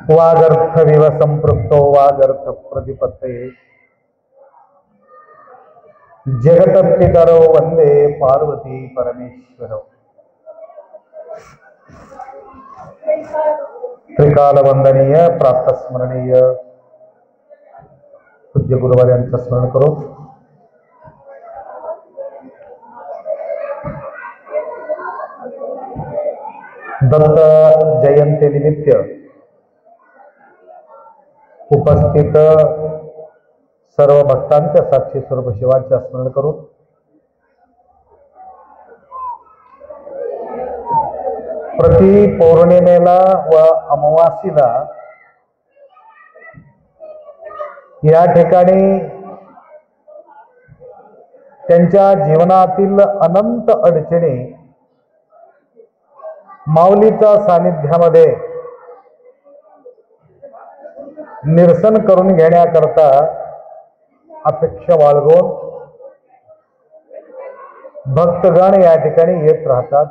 वागर्थविव संपृक्तो वागर्थ प्रतिपत्तये जगतपितरौ वंदे पार्वती परमेश्वरौ। त्रिकाल वंदनीय प्रातः स्मरणीय पूज्य गुरुवार यांचं स्मरण करू। दत्त जयंती निमित्त उपस्थित सर्व भक्तांच्या साक्षी स्वरूप शिवांचे स्मरण करू। प्रति पौर्णिमेला व अमावासीला या ठिकाणी त्यांच्या जीवनातील अनंत अडचणी माऊलीच्या सानिध्यामध्ये निरसन करून घेण्याकरता अपेक्षा बाळगून भक्तगण या ठिकाणी येत राहतात।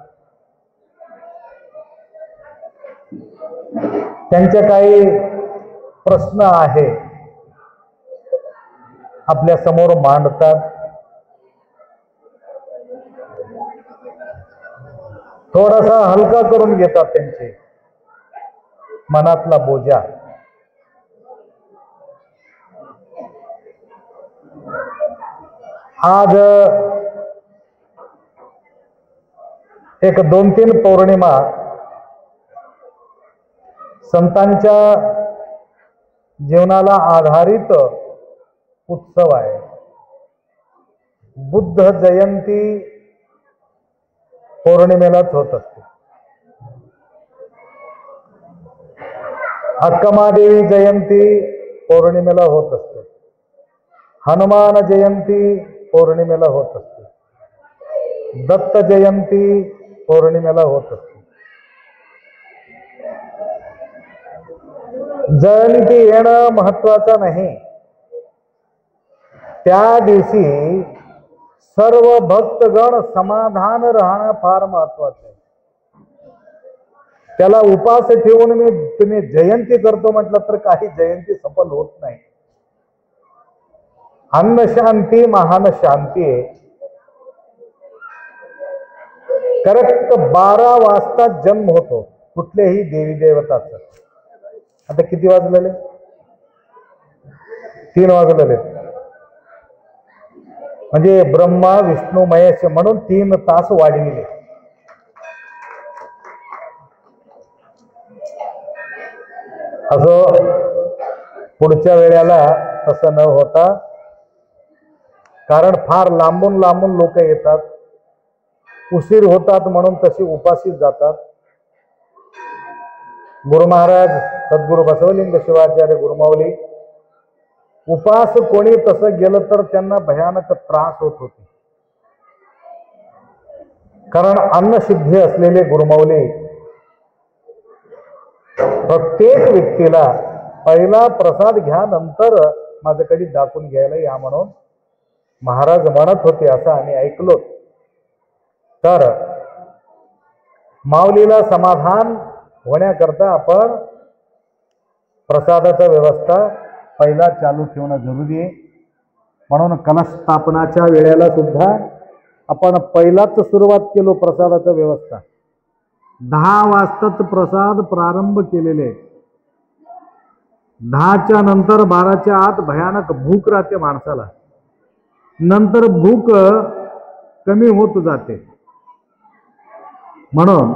त्यांचे काही प्रश्न आहे आपल्या समोर मांडतात। थोडासा हलका करून घेतात त्यांचे मनातला बोजा। आज एक 2-3 पौर्णिमा संतांच्या जीवनाला आधारित उत्सव आहे। बुद्ध जयंती पौर्णिमेलाच होत असते। अक्कमादेवी जयंती पौर्णिमेला होत असते। हनुमान जयंती पौर्णिमेला होत असते। दत्त जयंती पौर्णिमेला होत असते। जयंती येणं महत्वाचं नाही, त्या दिवशी सर्व भक्तगण समाधान राहणं फार महत्वाचं आहे। त्याला उपास ठेवून तुम्ही जयंती करतो म्हटलं तर काही जयंती सफल होत नाही। अन्न शांती महान शांती आहे। करेक्ट 12 वाजता जन्म होतो कुठल्याही देवी देवताचा। आता किती वाजलेले? 3 वाजलेले। म्हणजे ब्रह्मा विष्णू महेश म्हणून 3 तास वाढविले। असं पुढच्या वेळेला तसं न होता, कारण फार लांबून लांबून लोक येतात, उशीर होतात म्हणून तशी उपाशीच जातात। गुरु महाराज सद्गुरु बसवलिंग शिवाचार्य गुरुमाऊली उपास कोणी तसं गेलं तर त्यांना भयानक त्रास होत होते। कारण अन्नसिद्धी असलेले गुरुमाऊली प्रत्येक व्यक्तीला पहिला प्रसाद घ्या नंतर माझ्याकडे दाखवून घ्यायला या म्हणून महाराज म्हणत होते, असं आम्ही ऐकलो। तर माऊलीला समाधान होण्याकरता आपण प्रसादाचा व्यवस्था पहिला चालू ठेवणं जरुरी आहे। म्हणून कलश स्थापनाच्या वेळेला सुद्धा आपण पहिलाच सुरुवात केलो प्रसादाचा व्यवस्था। 10 वाजताच प्रसाद प्रारंभ केलेले। 10च्या नंतर 12च्या आत भयानक भूक राहते माणसाला, नंतर भूक कमी होत जाते। म्हणून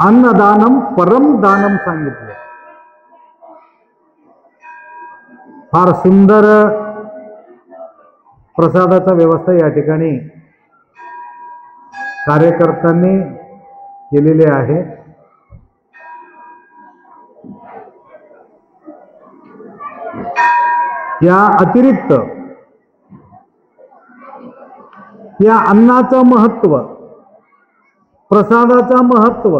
अन्नदानम परम दानम सांगितले। फार सुंदर प्रसादाचा व्यवस्था या ठिकाणी कार्यकर्त्यांनी केलेले आहे। या अतिरिक्त या अन्नाचं महत्व, प्रसादाचं महत्व,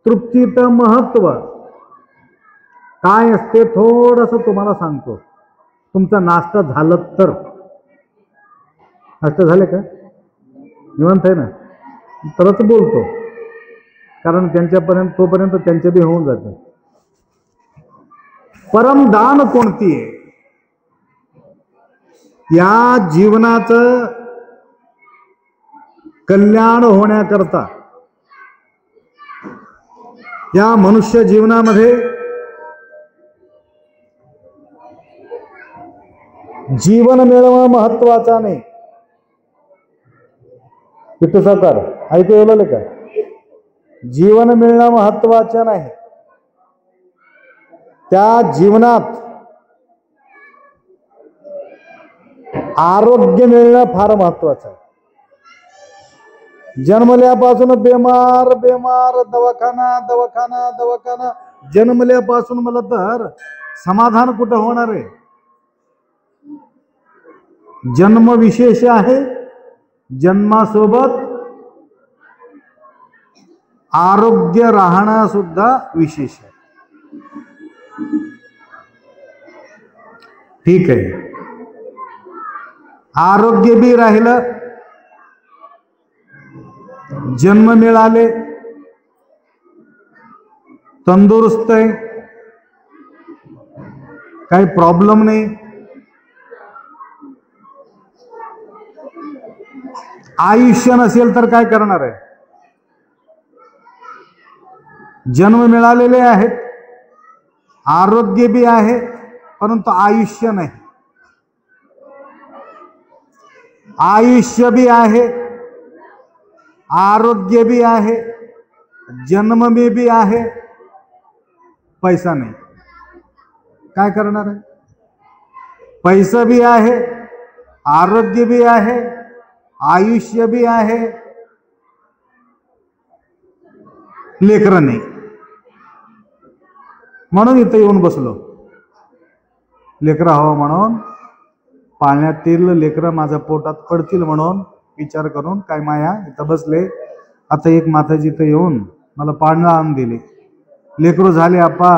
तृप्तीचं महत्व काय असते थोडंसं तुम्हाला सांगतो। तुमचा नाश्ता झालं तर, नाश्ता झाले का? निवांत आहे ना? तरच बोलतो। कारण त्यांच्यापर्यंत तोपर्यंत त्यांचे बी होऊन जाते. परमदान कोणती आहे? या जीवनाचं कल्याण होण्याकरता, या मनुष्य जीवनामध्ये जीवन मिळवणं महत्वाचा नाही. पिट्टू सावकार ऐकू येवलं का? जीवन मिळणं महत्वाचं नाही. त्या जीवनात आरोग्य मिळणं फार महत्वाचं आहे. जन्मल्यापासून बेमार बेमार, दवाखाना दवाखाना दवाखाना, जन्मल्यापासून मला तर समाधान कुठं होणार आहे? जन्म विशेष आहे, जन्मासोबत आरोग्य राहणं सुद्धा विशेष आहे. ठीक आहे, आरोग्य बी राहिलं, जन्म मिळाले, तंदुरुस्त आहे, काही प्रॉब्लेम नाही. आयुष्य नसेल तर काय करणार आहे? जन्म मिळालेले आहेत, आरोग्य बी आहे, परंतु आयुष्य नाही. आयुष्य बी आहे, आरोग्य भी आहे, जन्म में भी आहे, पैसा नाही. काय करणार आहे? पैसा भी आहे, आरोग्य भी आहे, आयुष्य भी आहे, लेकरं नाही. म्हणून इथं येऊन बसलो. लेकरं हवं म्हणून, पाळण्यातील लेकरं माझ्या पोटात पडतील म्हणून विचार करून काय माया इथं बसले. आता एक माताजी इथं येऊन मला पाळणं आणून दिली. लेकरू झाले आपा,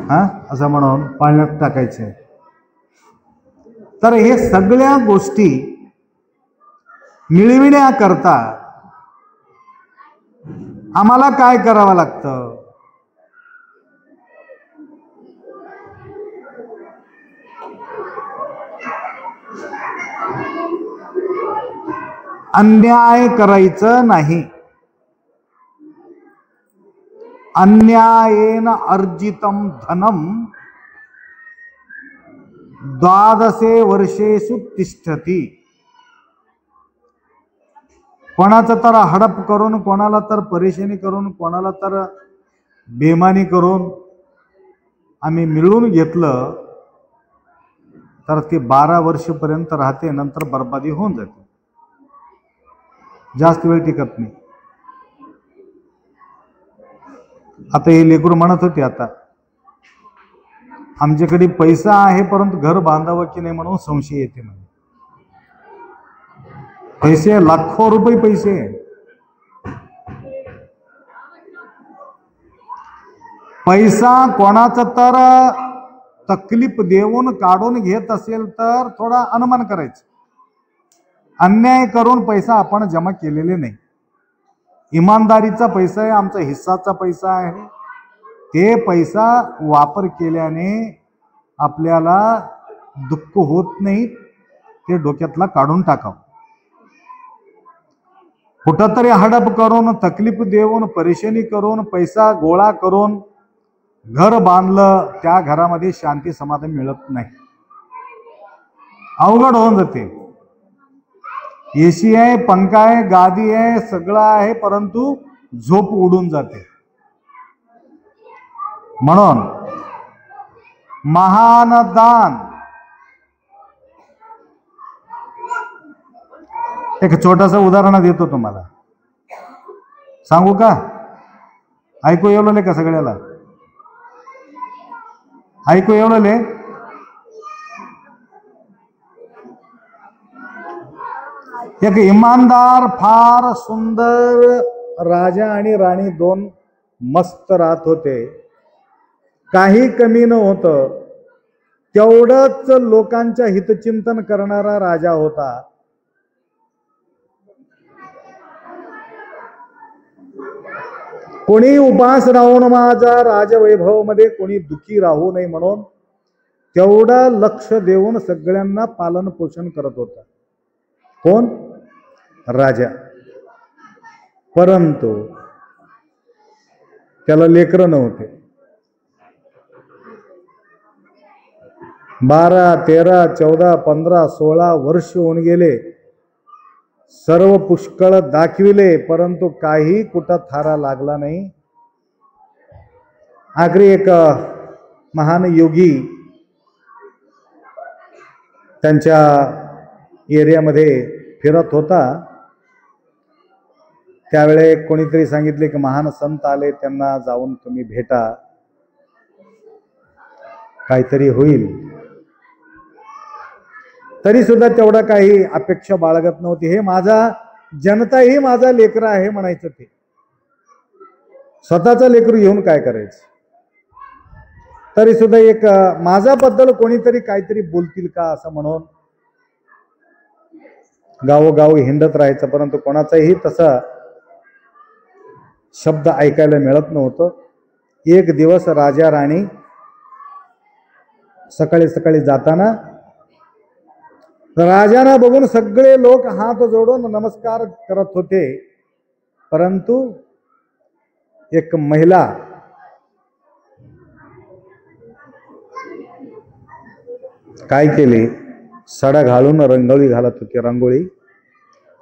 हा असं म्हणून पाळण्यात टाकायचे. तर हे सगळ्या गोष्टी मिळविण्याकरता आम्हाला काय करावं लागतं? अन्याय करायचं नाही. अन्यायेन अर्जितम धनम द्वादशे वर्षेषु तिष्ठती. कोणाचं तर हडप करून, कोणाला तर परेशानी करून, कोणाला तर बेमानी करून आम्ही मिळवून घेतलं तर ते 12 वर्षपर्यंत राहते, नंतर बर्बादी होऊन जाते. जास्त वेळ टिकत नाही. आता हे लेकरू म्हणत होते, आता आमच्याकडे पैसा आहे परंतु घर बांधावं की नाही म्हणून संशय येते. म्हणजे पैसे, लाखो रुपये पैसे, पैसा कोणाचा तर तकलीफ देऊन काढून घेत असेल तर थोडा अनुमान करायचं. अन्याय करून पैसा आपण जमा केलेले नाही. इमानदारीचा पैसा आहे, आमचा हिस्साचा पैसा आहे. ते पैसा वापर केल्याने आपल्याला दुःख होत नाही, ते डोक्यातला काढून टाकावं. कुठंतरी हडप करून, तकलीफ देऊन, परेशानी करून, पैसा गोळा करून घर बांधलं, त्या घरामध्ये शांती समाधान मिळत नाही, अवघड होऊन जाते. एसी आहे, पंखा आहे, गादी आहे, सगळं आहे, परंतु झोप उडून जाते. म्हणून महान दान. एक छोटंसं उदाहरण देतो तुम्हाला, सांगू का? ऐकू येवले का सगळ्याला? ऐकू येवले? एक इमानदार, फार सुंदर राजा आणि राणी दोन मस्त राहत होते. काही कमी न होतं, तेवढंच लोकांच्या हितचिंतन करणारा राजा होता. कोणी उपास राहून माझा राजवैभव मध्ये कोणी दुखी राहू नये म्हणून तेवढं लक्ष देऊन सगळ्यांना पालन पोषण करत होता. कोण? राजा. परंतु त्याला लेकरं नव्हते. 12, 13, 14, 15, 16 वर्ष होऊन गेले. सर्व पुष्कळ दाखविले, परंतु काही कुठं थारा लागला नाही. आखरी एक महान योगी त्यांच्या एरियामध्ये फिरत होता. त्यावेळे कोणीतरी सांगितले की महान संत आले, त्यांना जाऊन तुम्ही भेटा, काहीतरी होईल. तरी सुद्धा तेवढा काही अपेक्षा बाळगत नव्हती. हे माझा जनता ही माझा लेकर आहे म्हणायचं. ते स्वतःचा लेकरू घेऊन काय करायचं. तरी सुद्धा एक माझ्याबद्दल कोणीतरी काहीतरी बोलतील का असं म्हणून गावोगावी हिंडत राहायचं. परंतु कोणाचाही तसा शब्द ऐकायला मिळत नव्हतं. एक दिवस राजा राणी सकाळी सकाळी जाताना राजांना बघून सगळे लोक हात जोडून नमस्कार करत होते. परंतु एक महिला काय केली, सडा घालून रंगोळी घालत होती. रांगोळी.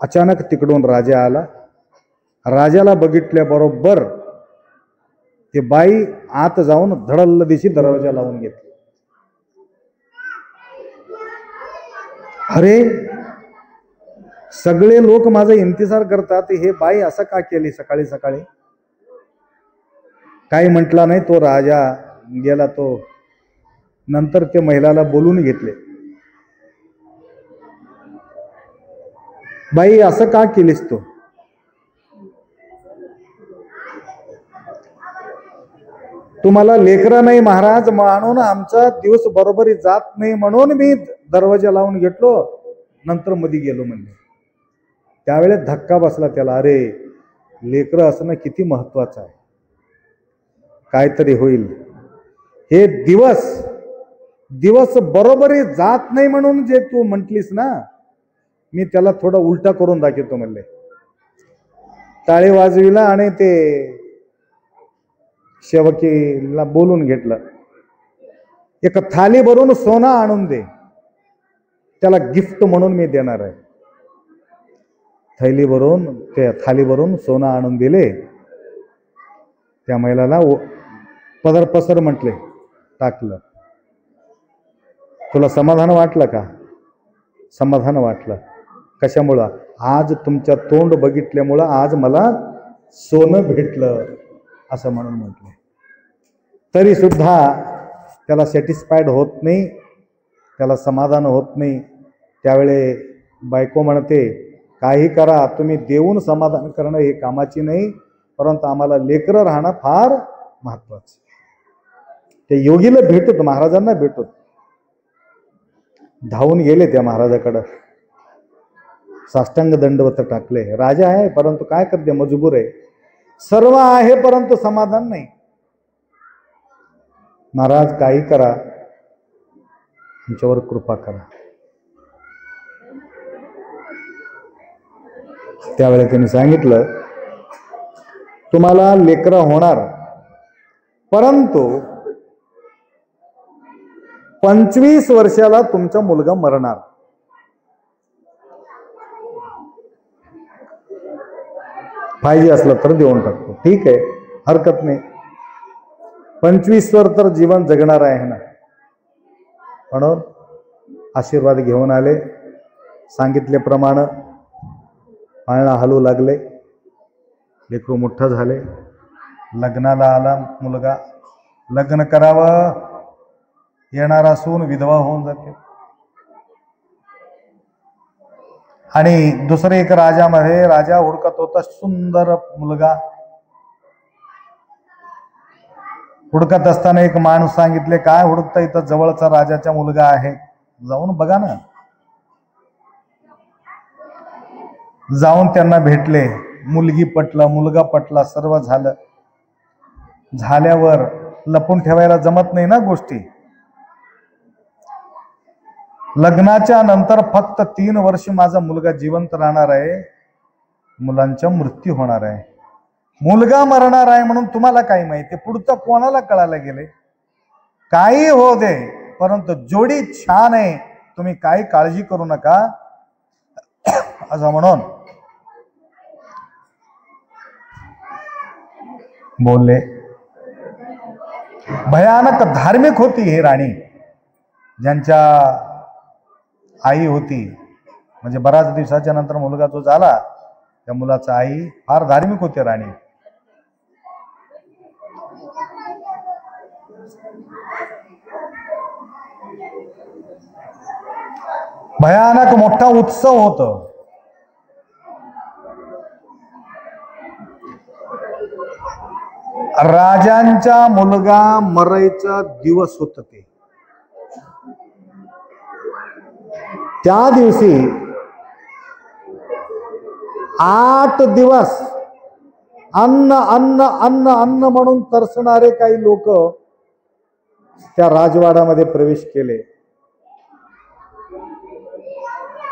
अचानक तिकडून राजा आला. राजाला बघितल्याबरोबर ते बाई आत जाऊन धडल्ल दिशी दरवाजा लावून घेतली. अरे, सगळे लोक माझा इंतजार करतात, हे बाई असं का केली सकाळी सकाळी. काही म्हटला नाही तो राजा. गेला तो. नंतर ते महिलाला बोलून घेतले. बाई असं का केलीस तू. तुम्हाला लेकरं नाही महाराज म्हणून आमचा दिवस बरोबरी जात नाही म्हणून मी दरवाजा लावून घेतलो, नंतर मध्ये गेलो म्हणले. त्यावेळेस धक्का बसला त्याला. अरे, लेकरं असणं किती महत्वाचं आहे. काहीतरी होईल. हे दिवस बरोबरी जात नाही म्हणून जे तू म्हटलीस ना, मी त्याला थोडा उलटा करून दाखवतो म्हणले. टाळी वाजविला आणि ते सेवकीला बोलून घेतलं. एक थाली भरून सोनं आणून दे, त्याला गिफ्ट म्हणून मी देणार आहे. थाली भरून सोनं आणून दिले. त्या महिलाला पदर पसर म्हटले, टाकलं. तुला समाधान वाटलं का. समाधान वाटलं. कशामुळं. आज तुमच्या तोंड बघितल्यामुळं आज मला सोनं भेटलं असं म्हणून म्हटलं. तरी सुद्धा त्याला सॅटिस्फाईड होत नाही, त्याला समाधान होत नाही. त्यावेळे बायको म्हणते, काही करा, तुम्ही देऊन समाधान करणं हे कामाची नाही, परंतु आम्हाला लेकरं राहणं फार महत्वाचं. ते योगीला भेटत, महाराजांना भेटत. धावून गेले त्या महाराजाकडं. साष्टांग दंडवत टाकले. राजा आहे परंतु काय करते, मजबूर आहे. सर्व आहे परंतु समाधान नाही. महाराज काही करा, तुमच्यावर कृपा करा. त्यावेळी त्यांनी सांगितलं, तुम्हाला लेकरं होणार, परंतु 25 वर्षाला तुमचा मुलगा मरणार. पाहिजे असलं तर देऊन टाकतो. ठीक आहे, हरकत नाही. 25 वर तर जीवन जगणार आहे ना. म्हणून आशीर्वाद घेऊन आले. सांगितल्याप्रमाणे पाळणा हलू लागले. लेकरू मोठं झाले. लग्नाला आला मुलगा. लग्न करावं, येणारा सून विधवा होऊन जाते. आणि दुसरे एक राजा हुडकत होता सुंदर मुलगा. हुडकत असताना एक माणूस सांगितले, काय हुडकता, इथं जवळचा राजाचा मुलगा आहे, जाऊन बघा ना. जाऊन त्यांना भेटले. मुलगी पटला, मुलगा पटला, सर्व झालं. झाल्यावर लपून ठेवायला जमत नाही ना गोष्टी. लग्नाच्या नंतर फक्त 3 वर्ष माझा मुलगा जिवंत राहणार आहे, मुलांचा मृत्यू होणार आहे, मुलगा मरणार आहे म्हणून तुम्हाला काय माहिती, पुढचं कोणाला कळायला गेले. काही हो दे, परंतु जोडी छान आहे, तुम्ही काही काळजी करू नका असं म्हणून बोलले. भयानक धार्मिक होती ही राणी, ज्यांच्या आई होती. म्हणजे बऱ्याच दिवसाच्या नंतर मुलगा जो झाला, त्या मुलाचा आई फार धार्मिक होती राणी. भयानक मोठा उत्सव होतो. राजांचा मुलगा मरायचा दिवस होत ते. त्या दिवशी 8 दिवस अन्न अन्न अन्न अन्न म्हणून तरसणारे काही लोक त्या राजवाड्यामध्ये प्रवेश केले.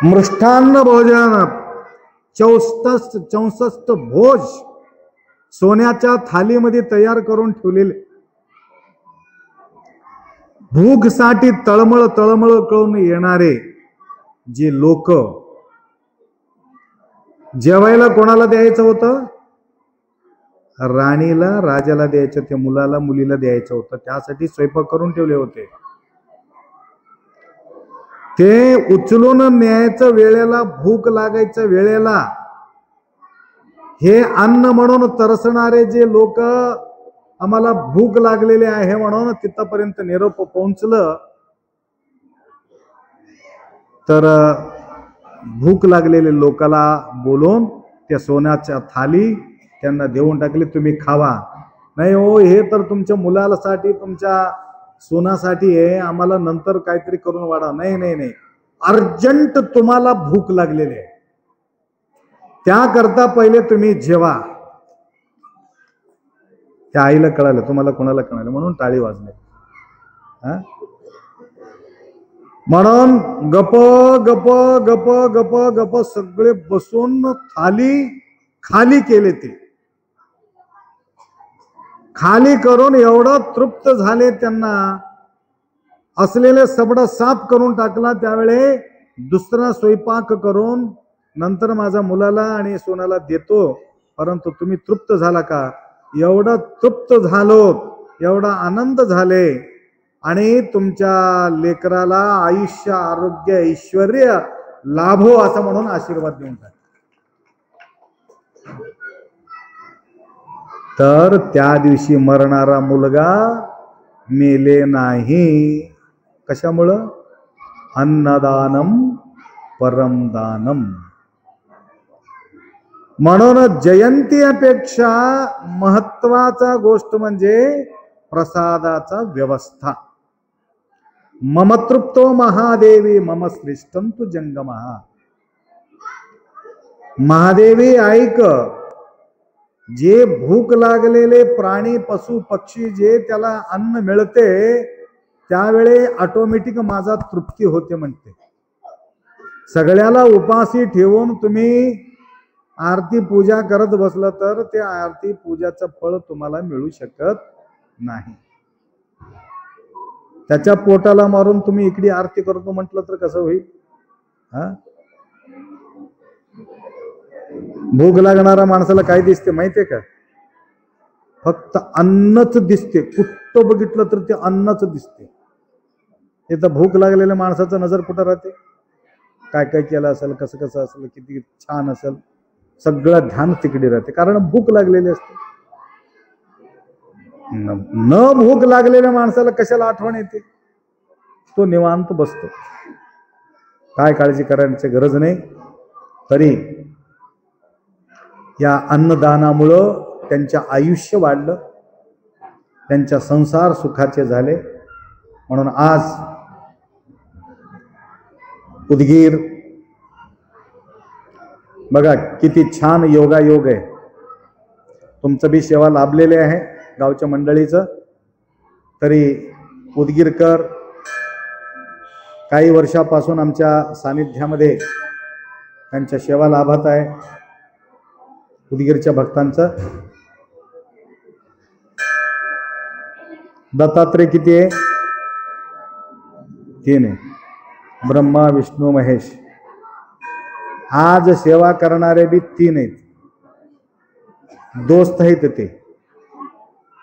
मृष्टान्न भोजन 64 भोज सोन्याच्या थालीमध्ये तयार करून ठेवलेले. भूकसाठी तळमळ तळमळ करून येणारे जे लोक, जेवायला कोणाला द्यायचं होतं? राणीला, राजाला द्यायचं, त्या मुलाला मुलीला द्यायचं होतं. त्यासाठी स्वयंपाक करून ठेवले होते. ते उचलून न्यायचं वेळेला, भूक लागायचं वेळेला, हे अन्न म्हणून तरसणारे जे लोक, आम्हाला भूक लागलेली आहे म्हणून तिथपर्यंत निरोप पोहोचलं, तर भूक लागलेले लोकाला बोलून त्या सोन्याच्या थाली त्यांना देऊन टाकली, तुम्ही खावा. नाही हो, हे तर तुमच्या मुलासाठी, तुमच्या सोनासाठी आहे, आम्हाला नंतर काहीतरी करून वाढा. नाही नाही नाही, अर्जंट तुम्हाला भूक लागलेली आहे, त्याकरता पहिले तुम्ही जेवा. त्या आईला कळालं, तुम्हाला कोणाला कळालं, म्हणून टाळी वाजले. म्हणून गप गप गप गप गप सगळे बसून थाली खाली केले. ते खाली करून एवढं तृप्त झाले, त्यांना असलेले सबडा साफ करून टाकला. त्यावेळे दुसरा स्वयंपाक करून नंतर माझ्या मुलाला आणि सोनाला देतो, परंतु तुम्ही तृप्त झाला का? एवढा तृप्त झालो, एवढा आनंद झाले, आणि तुमच्या लेकराला आयुष्य आरोग्य ऐश्वर्य लाभो असं म्हणून आशीर्वाद देऊन टाक. तर त्या दिवशी मरणारा मुलगा मेले नाही. कशामुळं? अन्नदानम परमदानम. म्हणून जयंतीपेक्षा महत्वाचा गोष्ट म्हणजे प्रसादाचा व्यवस्था. मम तृप्तो महादेवी मम श्रेष्ठंतु जंगमहा. महादेवी ऐक, जे भूक लागलेले प्राणी पशु पक्षी जे त्याला अन्न मिळते त्यावेळे ऑटोमॅटिक माझा तृप्ती होते म्हणते. सगळ्याला उपाशी ठेवून तुम्ही आरती पूजा करत बसलं तर ते आरती पूजाचं फळ तुम्हाला मिळू शकत नाही. त्याच्या पोटाला मारून तुम्ही इकडे आरती करतो म्हटलं तर कसं होईल? भूक लागणारा माणसाला काय दिसते माहितीये का? फक्त अन्नच दिसते. कुठं बघितलं तर ते अन्नच दिसते. इथं भूक लागलेल्या माणसाचं नजर कुठं राहते? काय काय केलं असेल, कसं कसं असेल, किती छान असेल, सगळं ध्यान तिकडे राहते, कारण भूक लागलेली असते. न भूक लागलेल्या माणसाला कशाला आठवण येते? तो निवांत बसतो, काय काळजी करायची गरज नाही. तरी या अन्नदानामुळं त्यांचं आयुष्य वाढलं, त्यांचा संसार सुखाचे झाले. म्हणून आज उदगीर बघा किती छान योगायोग आहे. तुमचं बी सेवा लाभलेले आहे गावच्या मंडळीचं. तरी उदगीरकर काही वर्षापासून आमच्या सानिध्यामध्ये त्यांच्या सेवा लाभत आहे उदगीरच्या भक्तांचं. दत्तात्रय किती आहे? 3 आहे. ब्रह्मा विष्णू महेश. आज सेवा करणारे बी 3 आहेत. दोस्त आहेत ते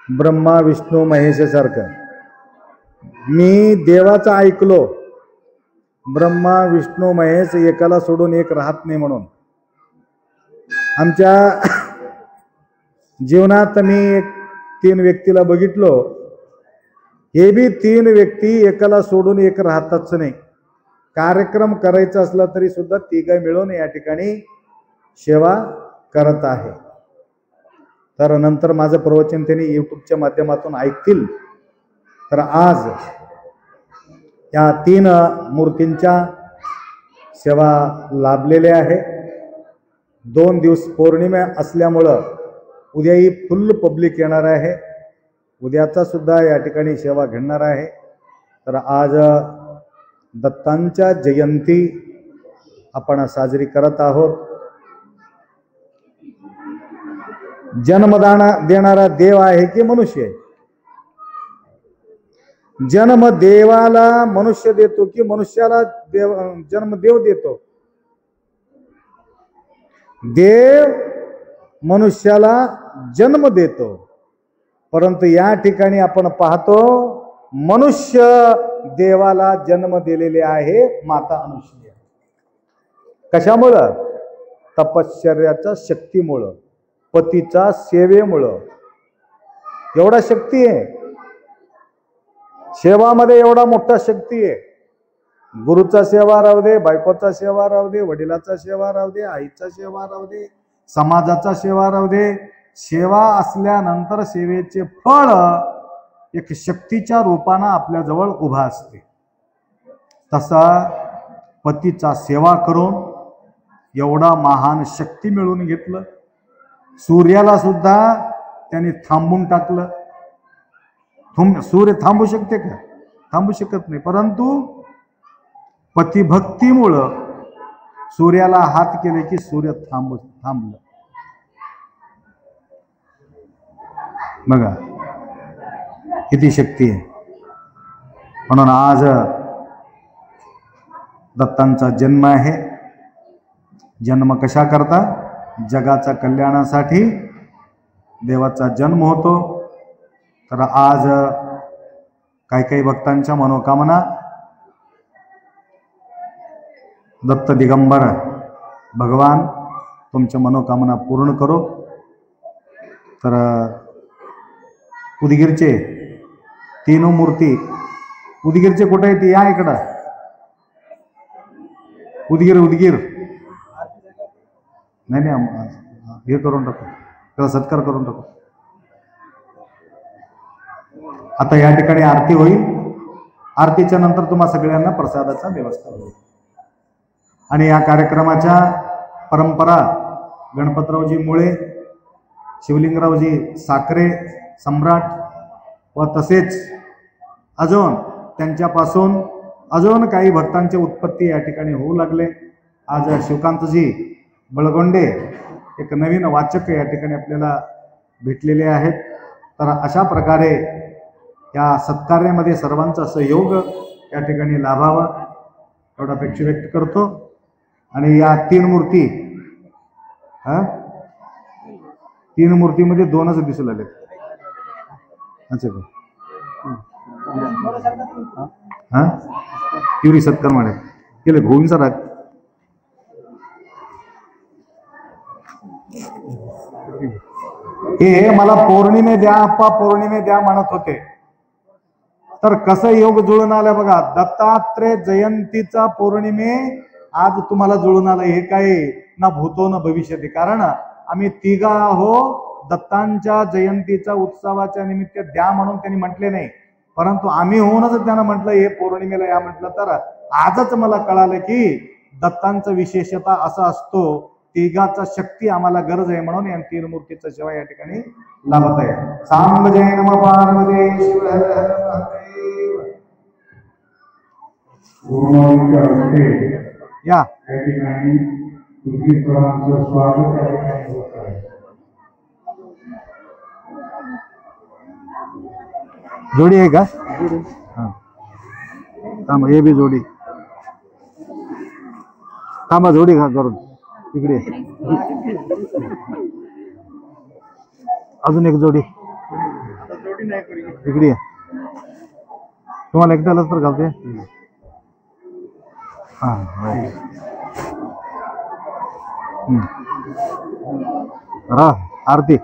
ब्रह्मा विष्णू महेश सारखं. मी देवाचं ऐकलो, ब्रह्मा विष्णू महेश एकाला सोडून एक राहत नाही म्हणून. आमच्या जीवनात मी 3 व्यक्तीला बघितलो, हे बी 3 व्यक्ती एकाला सोडून एक राहतच नाही. कार्यक्रम करायचा असला तरी सुद्धा 3 मिळून या ठिकाणी सेवा करत आहे. तर नंतर माझं प्रवचन त्यांनी यूट्यूबच्या माध्यमातून ऐकतील. तर आज या 3 मूर्तींच्या सेवा लाभलेल्या आहे. 2 दिवस पौर्णिमा असल्यामुळं उद्याही फुल पब्लिक येणार आहे. उद्याचा सुद्धा या ठिकाणी सेवा घडणार आहे. तर आज दत्तांच्या जयंती आपण साजरी करत आहोत. जन्मदान देणारा देव आहे की मनुष्य आहे? जन्म देवाला मनुष्य देतो की मनुष्याला देव जन्म देव देतो? देव मनुष्याला जन्म देतो. परंतु या ठिकाणी आपण पाहतो मनुष्य देवाला जन्म दिलेले आहे माता अनुसूया. कशामुळं? तपश्चर्याच्या शक्तीमुळं, पतीचा सेवेमुळं. एवढा शक्ती आहे सेवामध्ये, एवढा मोठा शक्ती आहे. गुरुचा सेवा राहू दे, बायकोचा सेवा राहू दे, वडिलाचा सेवा राहू दे, आईचा सेवा राहू दे, समाजाचा सेवा राहू दे. सेवा असल्यानंतर सेवेचे फळ एक शक्तीच्या रूपानं आपल्या जवळ उभा असते. तसा पतीचा सेवा करून एवढा महान शक्ती मिळवून घेतलं. सूर्याला सुद्धा त्याने थांबून टाकलं. सूर्य थांबू शकते का? थांबू शकत नाही. परंतु पतिभक्तीमुळं सूर्याला हात केले की सूर्य थांबलं. बघा किती शक्ती आहे. म्हणून आज दत्तांचा जन्म आहे. जन्म कशा करता? जगाच्या कल्याणासाठी देवाचा जन्म होतो. तर आज काही भक्तांच्या मनोकामना दत्त दिगंबर भगवान तुमच्या मनोकामना पूर्ण करो. तर उदगीरचे 3 मूर्ती, उदगीरचे कुठे आहेत? या इकडं. उदगीर नाही हे करून टाकू, त्याला सत्कार करून टाकू. आता या ठिकाणी आरती होईल. आरतीच्या नंतर तुम्हा सगळ्यांना प्रसादाचा व्यवस्था होईल. आणि या कार्यक्रमाच्या परंपरा गणपतरावजी मुळे, शिवलिंगरावजी साखरे सम्राट व तसेच अजून त्यांच्यापासून अजून काही भक्तांची उत्पत्ती या ठिकाणी होऊ लागले. आज शिवकांतजी बळगोंडे एक नवीन वाचक या ठिकाणी आपल्याला भेटलेले आहेत. तर अशा प्रकारे या सत्कार्यामध्ये सर्वांचा सहयोग या ठिकाणी लाभावा एवढा अपेक्षा व्यक्त करतो. आणि या 3 मूर्ती 3 मूर्तीमध्ये 2च दिसू लागले. अच्छा हा तिवरी सत्कार माडे केले गोविंद सर. हे मला पौर्णिमे द्या अप्पा पौर्णिमे द्या म्हणत होते. तर कसं योग जुळून आलं बघा. दत्तात्रय जयंतीचा पौर्णिमे आज तुम्हाला जुळून आलं. हे काय ना भूतो न भविष्यती. कारण आम्ही 3 आहो. दत्तांच्या जयंतीचा उत्सवाच्या निमित्त द्या म्हणून त्यांनी म्हटले नाही, परंतु आम्ही होऊनच त्यांना म्हटलं हे पौर्णिमेला या म्हटलं. तर आजच मला कळालं की दत्तांचं विशेषता असं असतो तिघाचा शक्ती आम्हाला गरज आहे, म्हणून या तीन मूर्तीचा सेवा या ठिकाणी लाभत आहे. सांब जय नम पार्वती शिव हर हर महादेव. या ठिकाणी स्वागत जोडी आहे का? हा थांबा, हे बी जोडी थांबा, जोडी खा करून इकडे. अजून एक जोडी इकडे. तुम्हाला एकट्यालाच तर घालते. हा आरती.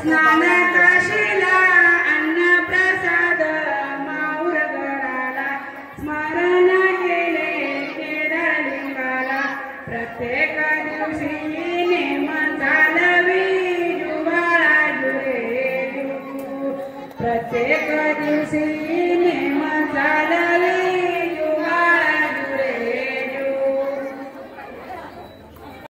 स्नान काशीला अन्न प्रसाद माऊर गडाला स्मरण केले केदारलिंगाला प्रत्येक दिवशी नेम चालवी जुवाळा जुरे प्रत्येक दिवशी